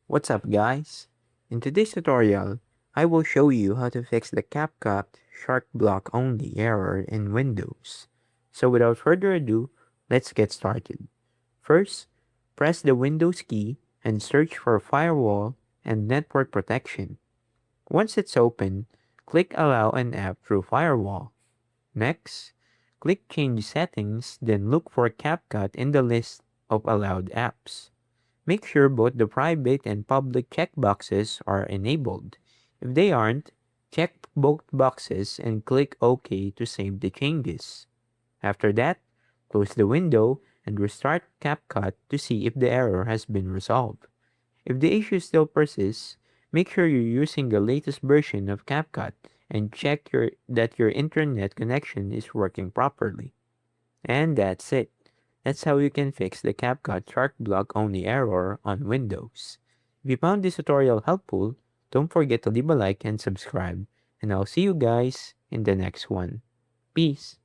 What's up guys? In today's tutorial, I will show you how to fix the CapCut shark block only error in Windows. So without further ado, let's get started. First, press the Windows key and search for Firewall and Network Protection. Once it's open, click Allow an app through Firewall. Next, click Change Settings, then look for CapCut in the list of allowed apps. Make sure both the private and public checkboxes are enabled. If they aren't, check both boxes and click OK to save the changes. After that, close the window and restart CapCut to see if the error has been resolved. If the issue still persists, make sure you're using the latest version of CapCut and check that your internet connection is working properly. And that's it. That's how you can fix the CapCut Shark Block only error on Windows. If you found this tutorial helpful, don't forget to leave a like and subscribe, and I'll see you guys in the next one. Peace!